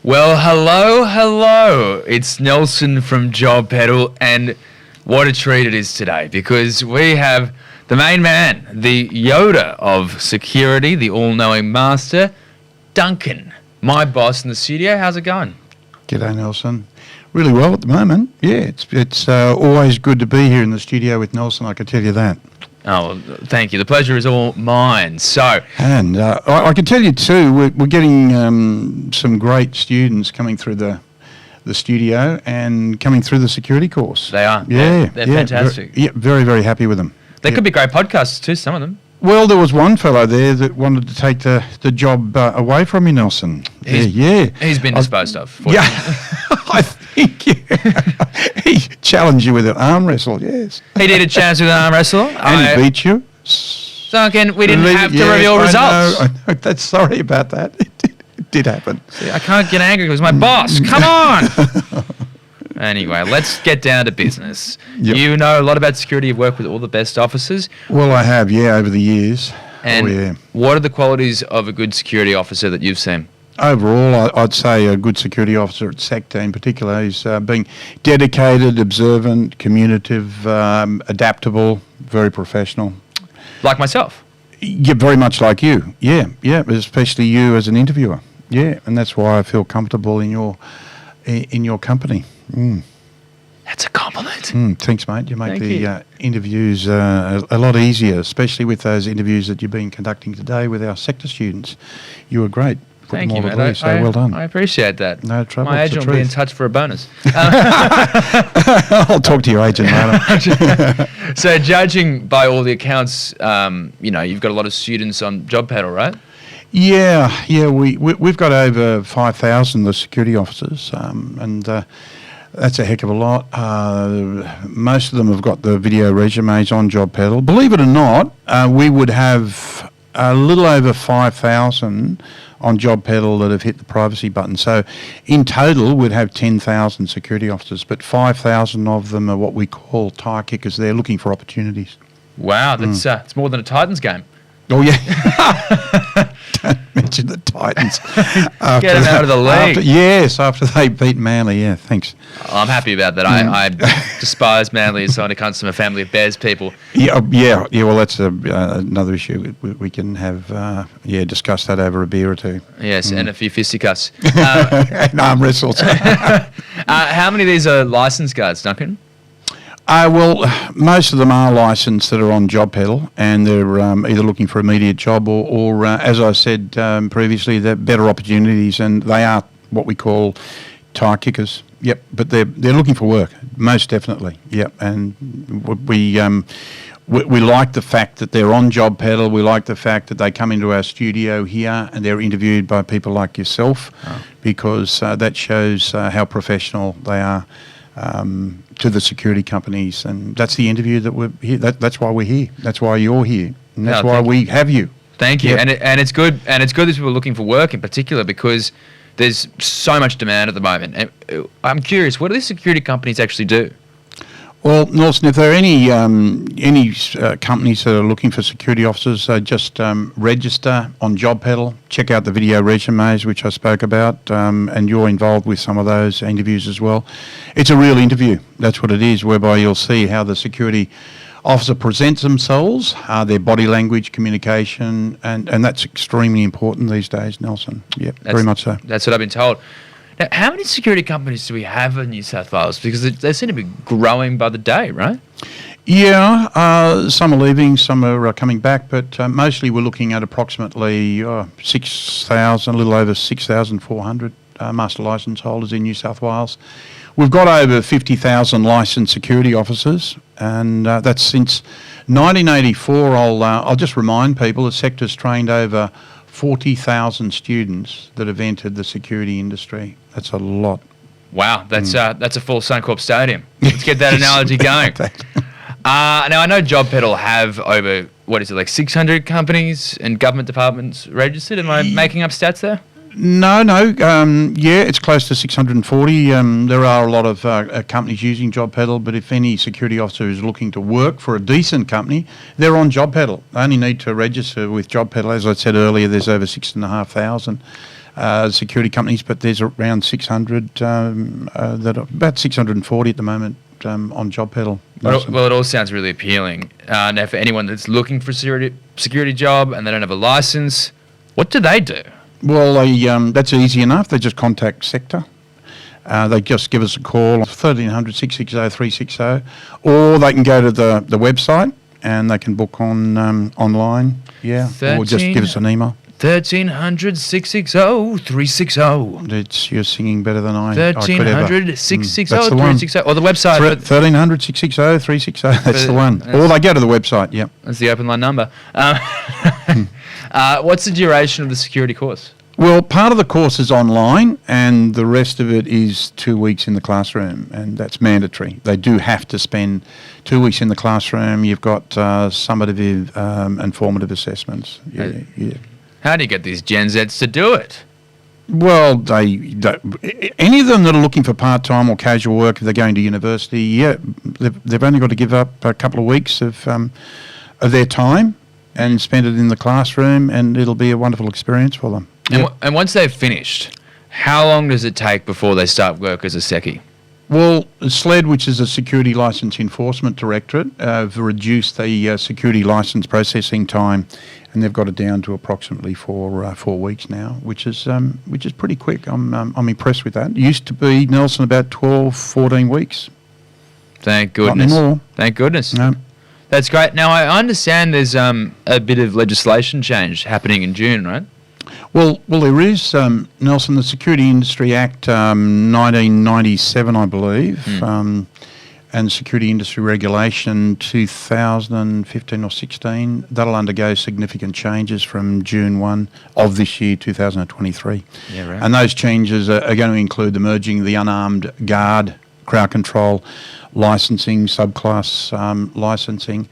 Well, hello. It's Nelson from Job Pedal, and what a treat it is today because we have the main man, the Yoda of security, the all-knowing master, Duncan, my boss in the studio. How's it going? G'day, Nelson. Really well at the moment. Yeah, it's always good to be here in the studio with Nelson, I can tell you that. Oh, well, thank you. The pleasure is all mine. So, and I can tell you too, we're getting some great students coming through the studio and coming through the security course. They are. Yeah, they're fantastic. Very, very happy with them. They could be great podcasts too, some of them. Well, there was one fellow there that wanted to take the job away from you, Nelson. He's been disposed of. Yeah, I think he challenged you with an arm wrestle, yes. He did a challenge with an arm wrestle. And he beat you. Duncan, we didn't have to reveal results. I know. That's sorry about that. It did happen. See, I can't get angry because my boss. Come on. Anyway, let's get down to business. Yep. You know a lot about security. You've worked with all the best officers. Well, I have, over the years. And what are the qualities of a good security officer that you've seen? Overall, I'd say a good security officer at sector in particular is being dedicated, observant, communicative, adaptable, very professional. Like myself? Yeah, very much like you. Yeah, especially you as an interviewer. Yeah, and that's why I feel comfortable in your company. Mm. That's a compliment. Thanks, mate. You make interviews a lot easier, especially with those interviews that you've been conducting today with our sector students. You were great. Thank you, mate. So well done. I appreciate that. No trouble. My agent will be in touch for a bonus. I'll talk to your agent later. So, judging by all the accounts, you've got a lot of students on Job Pedal, right? Yeah. We've got over 5,000 the security officers, and that's a heck of a lot. Most of them have got the video resumes on Job Pedal. Believe it or not, we would have a little over 5,000 on Job Pedal that have hit the privacy button. So in total, we'd have 10,000 security officers, but 5,000 of them are what we call tire kickers. They're looking for opportunities. Wow, that's it's more than a Titans game. Oh, yeah. Don't mention the Titans. Get them out of the league. After they beat Manly. Yeah, thanks. I'm happy about that. I despise Manly as someone who comes from a family of Bears people. Yeah. Well, that's another issue. We can have discuss that over a beer or two. Yes, and a few fisticuffs. And arm wrestles. How many of these are licensed guards, Duncan? Well, most of them are licensed that are on Job Pedal, and they're either looking for immediate job or as I said previously, they're better opportunities, and they are what we call tire kickers. Yep, but they're looking for work, most definitely. Yep, and we like the fact that they're on Job Pedal. We like the fact that they come into our studio here and they're interviewed by people like yourself, because that shows how professional they are. To the security companies, and that's the interview that we're here. That's why we're here. That's why you're here, and that's why we have you. Thank you, and it's good. And it's good that people are looking for work in particular because there's so much demand at the moment. And I'm curious, what do these security companies actually do? Well, Nelson, if there are any companies that are looking for security officers, just register on Job Pedal, check out the video resumes, which I spoke about, and you're involved with some of those interviews as well. It's a real interview, that's what it is, whereby you'll see how the security officer presents themselves, their body language, communication, and that's extremely important these days, Nelson. Yeah, very much so. That's what I've been told. Now, how many security companies do we have in New South Wales? Because they seem to be growing by the day, right? Yeah, some are leaving, some are coming back, but mostly we're looking at approximately 6,000, a little over 6,400 master licence holders in New South Wales. We've got over 50,000 licensed security officers, and that's since 1984. I'll just remind people the sector's trained over 40,000 students that have entered the security industry. That's a lot. Wow, that's a full Suncorp Stadium. Let's get that analogy going. Now, I know Job Pedal have over, 600 companies and government departments registered. Am I making up stats there? No. It's close to 640. There are a lot of companies using Job Pedal, but if any security officer is looking to work for a decent company, they're on Job Pedal. They only need to register with Job Pedal. As I said earlier, there's over 6,500 security companies, but there's around 600 about 640 at the moment on Job Pedal. Well, it all sounds really appealing. Now, for anyone that's looking for a security job and they don't have a license, what do they do? Well, that's easy enough. They just contact Sector. They just give us a call, 1300 660 360, or they can go to the website and they can book on online, or just give us an email. 1300 660 360. You're singing better than I could ever. 1300 660 That's the one. 360. Or the website. 1300 660 360. That's the one. Or they go to the website, yep. That's the open line number. What's the duration of the security course? Well, part of the course is online and the rest of it is 2 weeks in the classroom, and that's mandatory. They do have to spend 2 weeks in the classroom. You've got summative and formative assessments. Yeah. How do you get these Gen Zs to do it? Well, they any of them that are looking for part-time or casual work, if they're going to university, they've only got to give up a couple of weeks of their time and spend it in the classroom, and it'll be a wonderful experience for them. And once they've finished, how long does it take before they start work as a secchi? Well, SLED, which is a Security Licence Enforcement Directorate, have reduced the security licence processing time, and they've got it down to approximately 4 weeks now, which is pretty quick. I'm impressed with that. It used to be, Nelson, about 12, 14 weeks. Thank goodness. Not anymore. Thank goodness. No. That's great. Now, I understand there's a bit of legislation change happening in June, right? Well, there is, Nelson, the Security Industry Act 1997, I believe, and Security Industry Regulation 2015 or 16. That'll undergo significant changes from June 1 of this year, 2023. Yeah, right. And those changes are going to include the merging of the unarmed guard, crowd control, licensing, subclass licensing,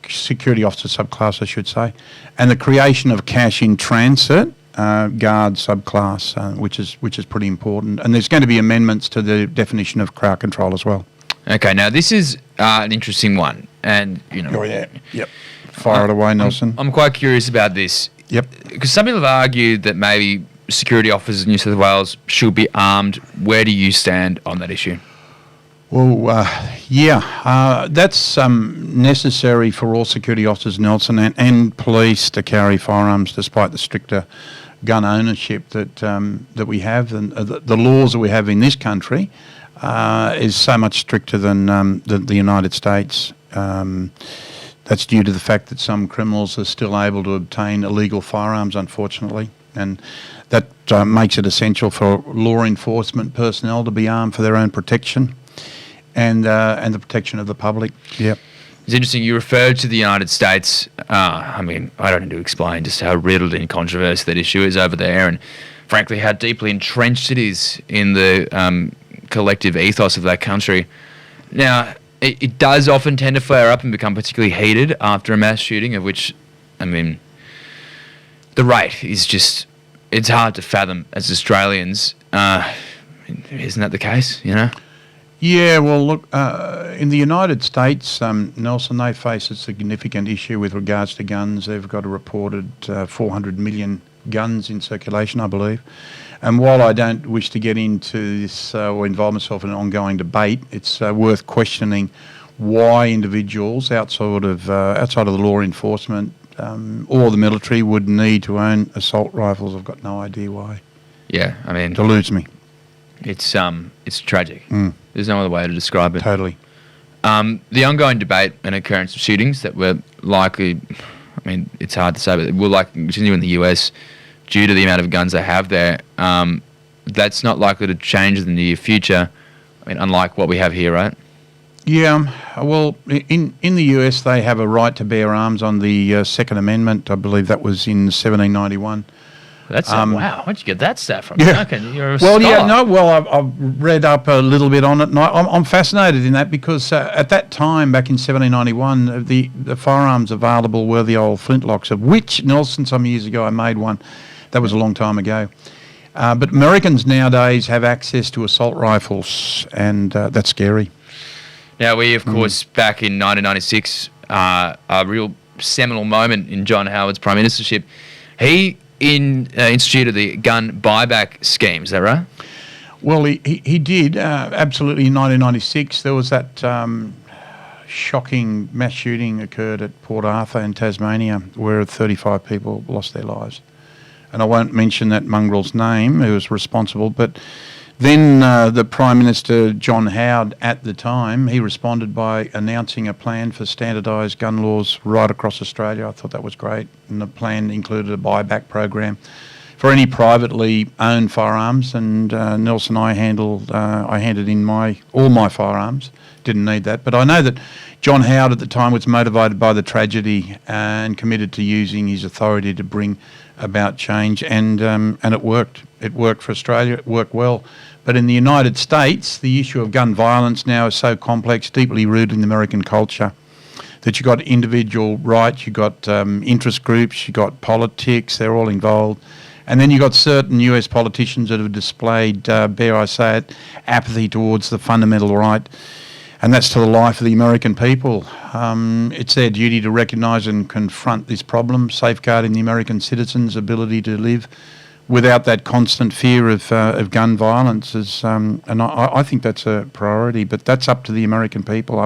security officer subclass, I should say, and the creation of cash in transit guard subclass, which is pretty important. And there's going to be amendments to the definition of crowd control as well. Okay, now this is an interesting one, and Oh yeah, yep. Fire it away, Nelson. I'm quite curious about this. Yep. Because some people have argued that maybe security officers in New South Wales should be armed. Where do you stand on that issue? Well, that's necessary for all security officers, Nelson, and police to carry firearms, despite the stricter gun ownership that we have, and the laws that we have in this country is so much stricter than the United States. That's due to the fact that some criminals are still able to obtain illegal firearms, unfortunately, and that makes it essential for law enforcement personnel to be armed for their own protection. And the protection of the public. Yep. It's interesting. You referred to the United States. I mean, I don't need to explain just how riddled in controversy that issue is over there, and frankly, how deeply entrenched it is in the collective ethos of that country. Now, it does often tend to flare up and become particularly heated after a mass shooting, of which, I mean, the rate is just, it's hard to fathom as Australians. Isn't that the case, you know? Yeah, well, look, in the United States, Nelson, they face a significant issue with regards to guns. They've got a reported 400 million guns in circulation, I believe. And while I don't wish to get into this or involve myself in an ongoing debate, it's worth questioning why individuals outside of the law enforcement or the military would need to own assault rifles. I've got no idea why. Yeah, I mean, deludes me. It's tragic. There's no other way to describe it. Totally. The ongoing debate and occurrence of shootings that were likely, I mean, it's hard to say, but will likely continue in the US due to the amount of guns they have there. That's not likely to change in the near future. I mean, unlike what we have here, right? Yeah. Well, in the US, they have a right to bear arms on the Second Amendment. I believe that was in 1791. That's wow. Where'd you get that stat from? Yeah. Duncan, you're a well, scholar. yeah, no. Well, I've read up a little bit on it, and I'm fascinated in that because at that time, back in 1791, the firearms available were the old flintlocks, of which, Nelson, some years ago, I made one. That was a long time ago. But Americans nowadays have access to assault rifles, and that's scary. Now, we, of course, back in 1996, a real seminal moment in John Howard's prime ministership, he instituted the gun buyback scheme. Is that right? Well, he did, absolutely. In 1996, there was that shocking mass shooting occurred at Port Arthur in Tasmania where 35 people lost their lives. And I won't mention that mongrel's name who was responsible, but then the Prime Minister, John Howard, at the time, he responded by announcing a plan for standardised gun laws right across Australia. I thought that was great. And the plan included a buyback program for any privately owned firearms. And Nelson, I handed in all my firearms. Didn't need that. But I know that John Howard at the time was motivated by the tragedy and committed to using his authority to bring about change, and it worked. It worked for Australia. It worked well. But in the United States, the issue of gun violence now is so complex, deeply rooted in American culture, that you've got individual rights, you've got interest groups, you've got politics, they're all involved. And then you've got certain US politicians that have displayed, dare I say it, apathy towards the fundamental right, and that's to the life of the American people. It's their duty to recognise and confront this problem, safeguarding the American citizens' ability to live without that constant fear of gun violence. And I think that's a priority, but that's up to the American people.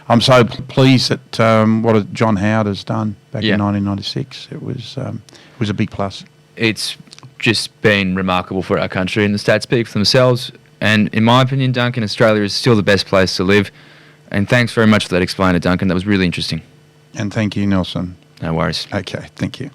I'm so pleased at what John Howard has done back in 1996. It was a big plus. It's just been remarkable for our country, and the stats speak for themselves. And in my opinion, Duncan, Australia is still the best place to live. And thanks very much for that explainer, Duncan. That was really interesting. And thank you, Nelson. No worries. Okay, thank you.